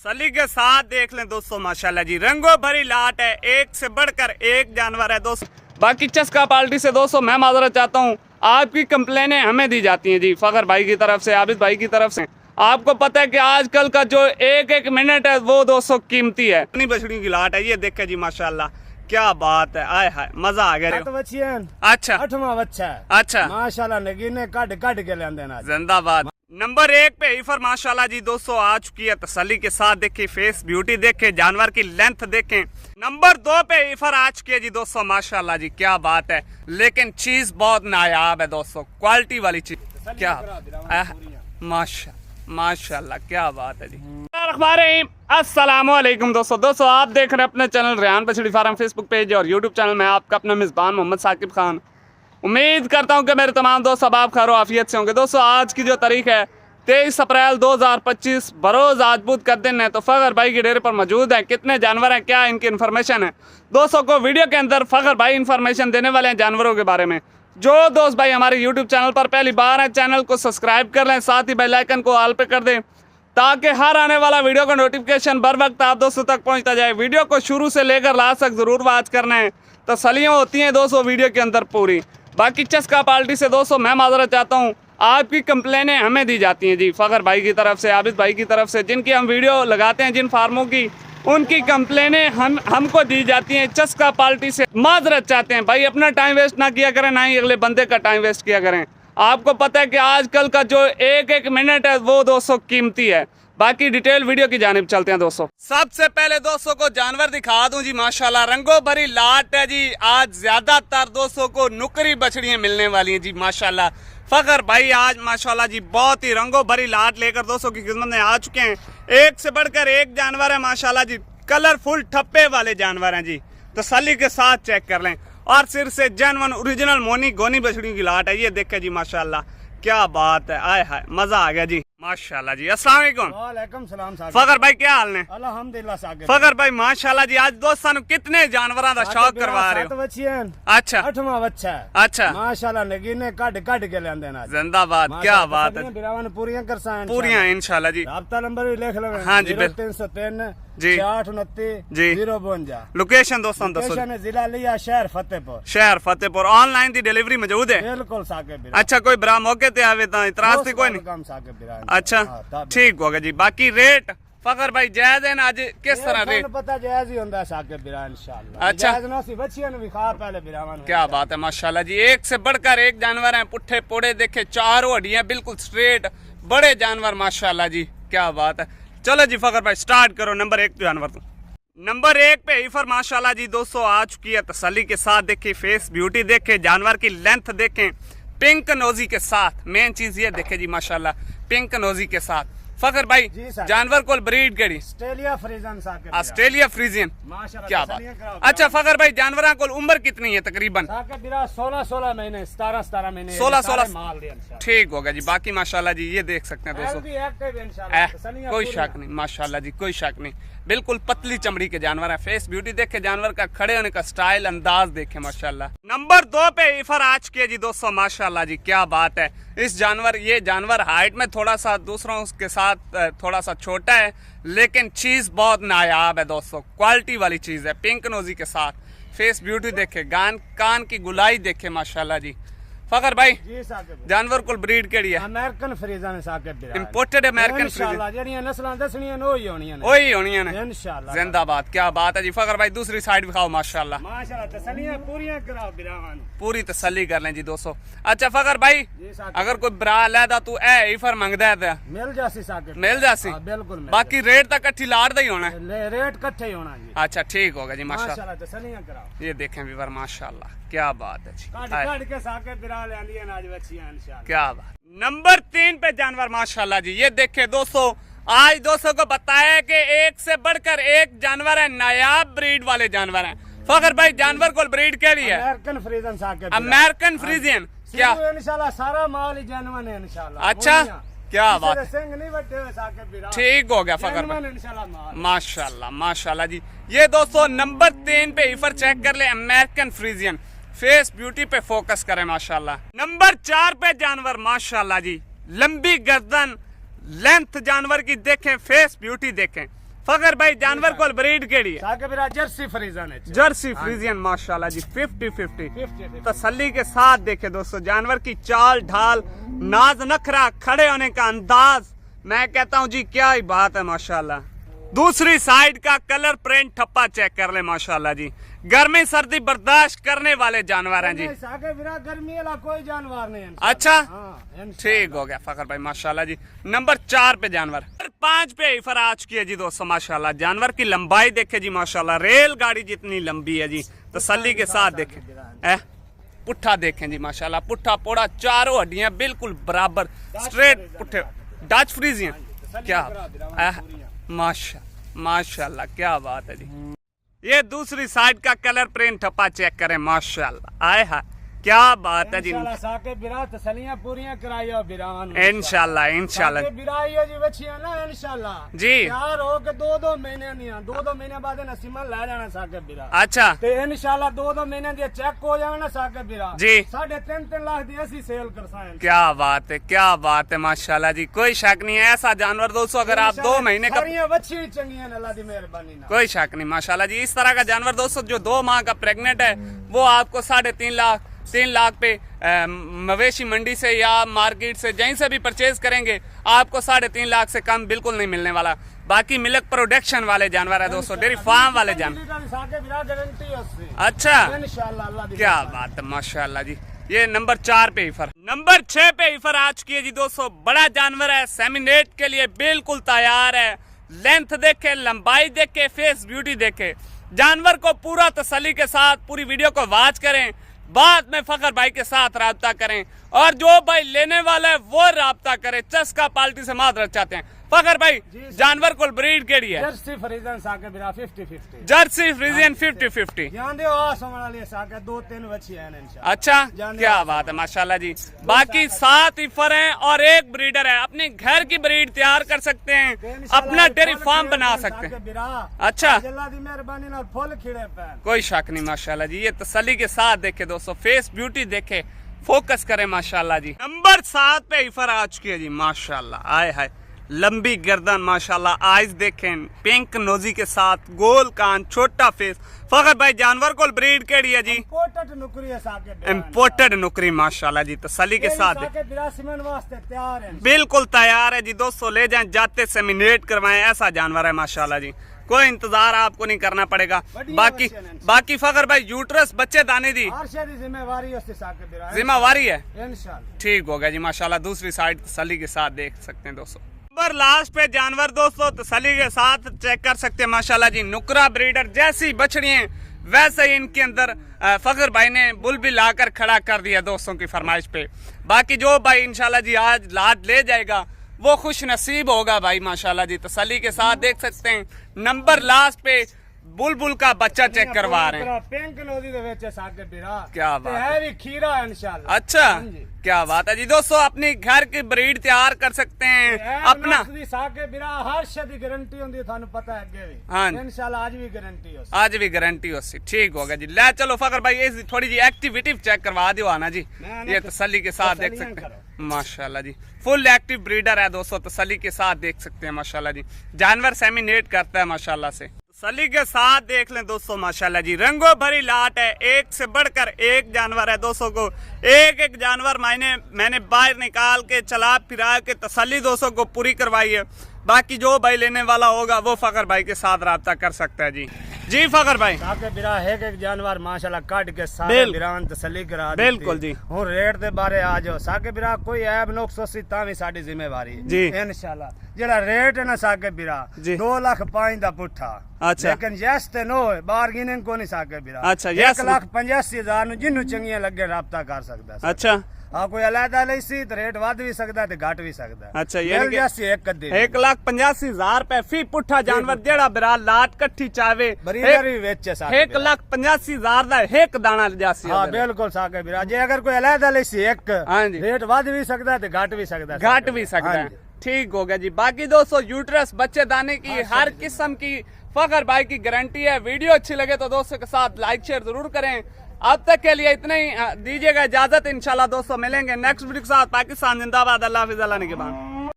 तसल्ली के साथ देख लें दोस्तों, माशाल्लाह जी रंगों भरी लाट है, एक से बढ़कर एक जानवर है दोस्तों। बाकी चस्का पार्टी से दोस्तों मैं माजरत चाहता हूँ, आपकी कंप्लेनें हमें दी जाती हैं जी, फखर भाई की तरफ से, आबिद भाई की तरफ से। आपको पता है कि आजकल का जो एक एक मिनट है वो दोस्तों कीमती है। इतनी बछड़ियों की लाट है, ये देखे जी माशाल्लाह, क्या बात है, आए हाय मजा आ गया। अच्छा 8वां बच्चा है, अच्छा माशाल्लाह नगीने काट के लेंदे ना। जिंदाबाद। नंबर 1 पे ईफर माशाल्लाह जी दोस्तों आ चुकी है, तसल्ली के साथ देखे, फेस ब्यूटी देखे, जानवर की लेंथ देखें। नंबर 2 पे ईफर आ चुकी है जी दोस्तों, माशाल्लाह जी क्या बात है, लेकिन चीज बहुत नायाब है दोस्तों, क्वालिटी वाली चीज। क्या माशाल्लाह क्या बात है जी। अस्सलामुअलैकुम दोस्तों आप देख रहे हैं अपने चैनल रेहान बछड़ी फार्म फेसबुक पेज और यूट्यूब चैनल में आपका अपना मेज़बान मोहम्मद साकिब खान। उम्मीद करता हूं कि मेरे तमाम दोस्त अब आप खैर आफियत से होंगे। दोस्तों आज की जो तारीख है 23 अप्रैल 2025 बरोज आज बुध का दिन है, तो फखर भाई के डेरे पर मौजूद है। कितने जानवर हैं, क्या इनकी इन्फॉर्मेशन है दोस्तों को वीडियो के अंदर फखर भाई इन्फॉर्मेशन देने वाले हैं जानवरों के बारे में। जो दोस्त भाई हमारे यूट्यूब चैनल पर पहली बार है, चैनल को सब्सक्राइब कर लें, साथ ही बेल आइकन को ऑल पे कर दें ताकि हर आने वाला वीडियो का नोटिफिकेशन बर वक्त आप दोस्तों तक पहुंचता जाए। वीडियो को शुरू से लेकर लास्ट तक जरूर वॉच करना है, तसल्लियाँ होती हैं दोस्तों वीडियो के अंदर पूरी। बाकी चस्का पार्टी से दोस्तों मैं माजरत चाहता हूँ, आपकी कंप्लेनें हमें दी जाती हैं जी, फखर भाई की तरफ से, आबिद भाई की तरफ से, जिनकी हम वीडियो लगाते हैं जिन फार्मों की, उनकी कंप्लेनें हमको दी जाती हैं। चस्का पार्टी से माजरत चाहते हैं भाई, अपना टाइम वेस्ट ना किया करें, ना ही अगले बंदे का टाइम वेस्ट किया करें। आपको पता है कि आजकल का जो एक एक मिनट है वो दोस्तों कीमती है। बाकी डिटेल वीडियो की जानिब चलते हैं दोस्तों। सबसे पहले दोस्तों को जानवर दिखा दूं जी, माशाल्लाह रंगों भरी लाट है जी। आज ज्यादातर दोस्तों को नुकरी बछड़ियां मिलने वाली हैं जी माशाल्लाह। फखर भाई आज माशाल्लाह जी बहुत ही रंगों भरी लाट लेकर दोस्तों की खिदमत में आ चुके हैं। एक से बढ़कर एक जानवर है माशाल्लाह जी, कलरफुल ठप्पे वाले जानवर हैं जी, तसल्ली के साथ चेक कर लें। और सिर से जेन्युइन ओरिजिनल मोनी गोनी बछड़ियों की लाट है, ये देखे जी माशाल्लाह क्या बात है, आए हाय मजा आ गया जी माशाल्लाह जी। अस्सलाम वालेकुम सलाम फखर भाई, क्या हाल ने? अल्हम्दुलिल्लाह साकिब। फखर भाई माशाल्लाह जी आज दोस्तों कितने जानवरों का शौक करवा रहे हो? अच्छा 8वां बच्चा है, अच्छा माशाल्लाह नगीने काट के लेंदे ना। जिंदाबाद, क्या बात है, पूरियां करसा पूरियां इंशाल्लाह जी। राब्ता नंबर भी लिख लो। हाँ जी 303 जी 829 जी 052। लोकेशन दोस्तों दसो। जिला लिया शहर फतेहपुर। शहर फतेहपुर। ऑनलाइन दी डिलीवरी मौजूद है? बिल्कुल साकिब। अच्छा कोई बरा मौके ते आवे तो इतराज कोई नहीं? अच्छा ठीक होगा जी। बाकी रेट फखर भाई जायज है ना? आज किस तरह रेट पता जायज ही होता है साकिब बिरा इंशाल्लाह। अच्छा पहले क्या बात है माशाल्लाह जी, एक से बढ़कर एक जानवर है, पुट्ठे पोड़े देखे, चारों हड्डियां बिल्कुल स्ट्रेट, बड़े जानवर माशाल्लाह जी क्या बात है। चलो जी फखर भाई स्टार्ट करो नंबर 1 जानवर। तो नंबर 1 पे ईफर माशाल्लाह जी दोस्तों आ चुकी है, तसल्ली के साथ देखे, फेस ब्यूटी देखे, जानवर की लेंथ देखें, पिंक नोजी के साथ। मेन चीज ये देखे जी माशाल्लाह पिंक नोजी के साथ। फखर भाई जानवर को ब्रीड करी Australia Friesian Saqib. Australia Friesian, क्या बात। अच्छा फखर भाई जानवर को उम्र कितनी है तकरीबन? 16 महीने 17 महीने 16 ठीक होगा जी। बाकी माशाल्लाह जी ये देख सकते हैं दोस्तों, कोई शक नहीं माशाल्लाह जी, कोई शक नहीं, बिल्कुल पतली चमड़ी के जानवर है। फेस ब्यूटी देखे, जानवर का खड़े होने का स्टाइल अंदाज देखे माशाल्लाह। नंबर 2 पे ईफर आज के जी दोस्तों माशाल्लाह जी क्या बात है। ये जानवर हाइट में थोड़ा सा दूसरों के साथ थोड़ा सा छोटा है, लेकिन चीज बहुत नायाब है दोस्तों, क्वालिटी वाली चीज है। पिंक नोजी के साथ, फेस ब्यूटी देखे, कान की गुलाई देखे माशाल्लाह जी। फखर भाई जानवर को ब्रीड केड़ी है? अमेरिकन फ्रीजियन साकिब। इंपोर्टेड अमेरिकन फ्रीजियन नस्लां दसनियां वही होणियां ने, वही होणियां ने इंशाल्लाह। जिंदाबाद, क्या बात है जी। फखर भाई दूसरी साइड दिखाओ माशाल्लाह। माशाल्लाह तसल्लियां पूरियां कराओ बिरावान, पूरी तसल्ली कर लें जी दोस्तों। अच्छा फखर भाई अगर कोई ब्रा लेदा तू ए ईफर मंगदा है तो मिल जासी साकिब, मिल जासी बिल्कुल। बाकी रेट तक इकट्ठी लाड़ दा ही होना है, रेट इकट्ठे ही होना जी। अच्छा ठीक होगा जी माशाल्लाह तसल्लियां कराओ। ये देखें व्यूअर माशाल्लाह क्या बात है जी, काट के साकिब बिरा ले आंदी है आज बच्चियां इंशाल्लाह, क्या बात। नंबर 3 पे जानवर माशाल्लाह जी, ये देखे दोस्तों आज दोस्तों को बताया कि एक से बढ़कर एक जानवर है, नायाब ब्रीड वाले जानवर हैं। फखर भाई जानवर को ब्रीड क्या है? American Friesian Saqib. American Friesian, क्या इंशाल्लाह सारा माल ही जेन्युइन है इंशाल्लाह। अच्छा क्या बात, नहीं ठीक हो गया फखर भाई माशाल्लाह माशाल्लाह जी। ये दोस्तों नंबर 3 पे ईफर चेक कर ले, अमेरिकन फ्रीजियन, फेस ब्यूटी पे फोकस करें माशाल्लाह। नंबर 4 पे जानवर माशाल्लाह जी, लंबी गर्दन, लेंथ जानवर की देखें, फेस ब्यूटी देखें, फखर भाई जानवर को ब्रीड केड़ी है? साके बिरा जर्सी फ्रीजन है। जर्सी फ्रीजियन माशाल्लाह जी 50-50 तसल्ली के साथ देखे दोस्तों जानवर की चाल ढाल, नाज नखरा, खड़े होने का अंदाज, मैं कहता हूँ जी क्या ही बात है माशाल्लाह। दूसरी साइड का कलर प्रिंट ठप्पा चेक कर ले माशाल्लाह जी, गर्मी सर्दी बर्दाश्त करने वाले जानवर हैं जी। साके बिरा गर्मी वाला कोई जानवर नहीं है। अच्छा हाँ, ठीक हो गया फखर भाई माशाल्लाह जी। नंबर 4 पे जानवर, 5 पे इफर आ चुकी है जी दोस्तों माशाल्लाह। जानवर की लंबाई देखे जी माशाल्लाह, रेल गाड़ी जितनी लंबी है जी, तसल्ली के साथ देखे। पुट्ठा देखें जी माशाल्लाह, पुट्ठा पोड़ा, चारों हड्डियां बिल्कुल बराबर स्ट्रेट पुट्ठे, डच फ्रीजियन क्या माशाल्लाह क्या बात है जी। ये दूसरी साइड का कलर प्रिंट ठप्पा चेक करें माशाल्लाह, आए हाय क्या बात है जी। साके बिरा तसलियां पूरियां कराइयो बिरान इंशाल्लाह इंशाल्लाह बिराइयो जी बच्चियां ना इंशाल्लाह जी। यार हो के 2-2 महीने नहीं, 2-2 महीने बाद ना सिमन ले जाना साके बिरा। अच्छा ते इंशाल्लाह 2-2 महीने दी चेक हो जावे ना साके बिरा जी, 3.5 लाख दी ऐसी सेल करसा है। क्या बात है क्या बात है माशाल्लाह जी, कोई शक नहीं है ऐसा जानवर दोस्तों अगर आप 2 महीने का, सारियां बच्ची चंगी है अल्लाह दी मेहरबानी ना, कोई शक नहीं माशाल्लाह जी। इस तरह का जानवर दोस्तों जो 2 माह का प्रेग्नेंट है वो आपको 3.5 लाख पे मवेशी मंडी से या मार्केट से जहीं से भी परचेज करेंगे आपको 3.5 लाख से कम बिल्कुल नहीं मिलने वाला। बाकी मिल्क प्रोडक्शन वाले जानवर है दोस्तों, डेयरी फार्म वाले जानवर। अच्छा क्या बात है माशाल्लाह जी। ये नंबर 4 पे इफर, नंबर 6 पे इफर आ चुकी है जी दोस्तों। बड़ा जानवर है, सेमिनेट के लिए बिल्कुल तैयार है। लेंथ देखे, लंबाई देखे, फेस ब्यूटी देखे, जानवर को पूरा तसल्ली के साथ पूरी वीडियो को वॉच करें, बाद में फखर भाई के साथ राब्ता करें, और जो भाई लेने वाला है वो राब्ता करे। चस्का पार्टी से मादरत चाहते हैं फखर भाई, जानवर को ब्रीड केड़ी है? जर्सी फ्रीजन साके बिरा 50-50, जर्सी फ्रीजियन 50-50। ध्यान दे आ सोना लिए साके 2-3 बच्चे हैं इंशाल्लाह। अच्छा क्या बात है माशाल्लाह जी। बाकी 7 इफर हैं और 1 ब्रीडर है, अपने घर की ब्रीड तैयार कर सकते हैं, अपना डेयरी फार्म बना सकते हैं। अच्छा मेहरबानी ना फुल खिड़े पे, कोई शक नहीं माशाल्लाह जी। ये तसल्ली के साथ देखे दोस्तों, फेस ब्यूटी देखे, फोकस करें माशाल्लाह जी। नंबर 7 पे इफर आ चुकी है जी माशाल्लाह, आए हाय लंबी गर्दन माशाल्लाह, आइज देखें पिंक नोजी के साथ, गोल कान, छोटा फेस। फखर भाई जानवर को ब्रीड केड़ी है जी? इंपोर्टेड नुकरी है साके, इम्पोर्टेड नुकरी माशाल्लाह जी, तसल्ली के साथ वास्ते तैयार है, बिल्कुल तैयार है जी दोस्तों। ले जाएं, जाते सेमिनेट करवाएं, ऐसा जानवर है माशाल्लाह जी, कोई इंतजार आपको नहीं करना पड़ेगा। बाकी फखर भाई यूट्रस बच्चे दाने दी जिम्मेवारी है, ठीक हो गया जी माशाल्लाह। दूसरी साइड तसल्ली के साथ देख सकते हैं दोस्तों। नंबर लास्ट पे जानवर दोस्तों तसल्ली के साथ चेक कर सकते हैं माशाल्लाह जी। नुकरा ब्रीडर जैसी बछड़ियां वैसे ही इनके अंदर फखर भाई ने बुल भी लाकर खड़ा कर दिया दोस्तों की फरमाइश पे। बाकी जो भाई इंशाल्लाह जी आज लाद ले जाएगा वो खुश नसीब होगा भाई माशाल्लाह जी, तसल्ली के साथ देख सकते हैं। नंबर लास्ट पे बुलबुल का बच्चा चेक करवा रहे हैं, क्या बात है, खीरा है इंशाल्लाह। अच्छा क्या बात है जी दोस्तों, अपनी घर की ब्रीड तैयार कर सकते हैं अपना। हर शदी गारंटी होती है, थानू पता है। हाँ इंशाल्लाह आज भी गारंटी हो, आज भी गारंटी हो सी, ठीक होगा जी। ले चलो फखर भाई ये थोड़ी जी एक्टिविटी चेक करवा दो आना जी, ये तसल्ली के साथ देख सकते हैं माशाल्लाह जी। फुल एक्टिव ब्रीडर है दोस्तों, तसल्ली के साथ देख सकते हैं माशाल्लाह जी। जानवर सेमिनेट करता है माशाल्लाह से, तसल्ली के साथ देख लें दोस्तों माशाल्लाह जी। रंगों भरी लाट है, एक से बढ़कर एक जानवर है दोस्तों को, एक जानवर मैंने बाहर निकाल के चला फिरा के तसल्ली दोस्तों को पूरी करवाई है। बाकी जो भाई लेने वाला होगा वो फखर भाई के साथ राब्ता कर सकता है जी। जी फखर भाई साके बिरा एक जानवर माशाल्लाह काट के सारे बिरान तसल्ली करा दी। बिल्कुल जी। हुन रेट दे बारे आ जाओ, साके बिरा कोई ऐब नुक्स सी तां भी साडी जिम्मेवारी है जी इंशाल्लाह। जेड़ा रेट है ना साके बिरा 2,05,000 दा पुट्ठा। अच्छा लेकिन यस ते नो बार्गेनिंग को नहीं साके बिरा। अच्छा 1,85,000 नु जिन्नु चंगियां लगे राब्ता कर सकदा। अच्छा हाँ कोई अलहदा ले सी तो रेट वध भी सकता है घट भी सकता है। अच्छा ये 1,85,000 रुपए फी पुट्ठा जानवर जेड़ा बिरा लाट कट्ठी चावे 1,85,000 दा एक दाना जासी। हाँ बिल्कुल साके बिरा जे अगर कोई अलहदा ले सी एक रेट वध भी सकता है घट भी सकता है, घट भी सकता है, ठीक हो गया जी। बाकी दोस्तों यूट्रस बच्चे दाने की हर किस्म की फखर भाई की गारंटी है। वीडियो अच्छी लगे तो दोस्तों के साथ लाइक शेयर जरूर करें। अब तक के लिए इतना ही दीजिएगा इजाजत, इंशाल्लाह दोस्तों मिलेंगे नेक्स्ट वीडियो के साथ। पाकिस्तान जिंदाबाद, अल्लाह हाफिज़, अल्लाह निगहबान।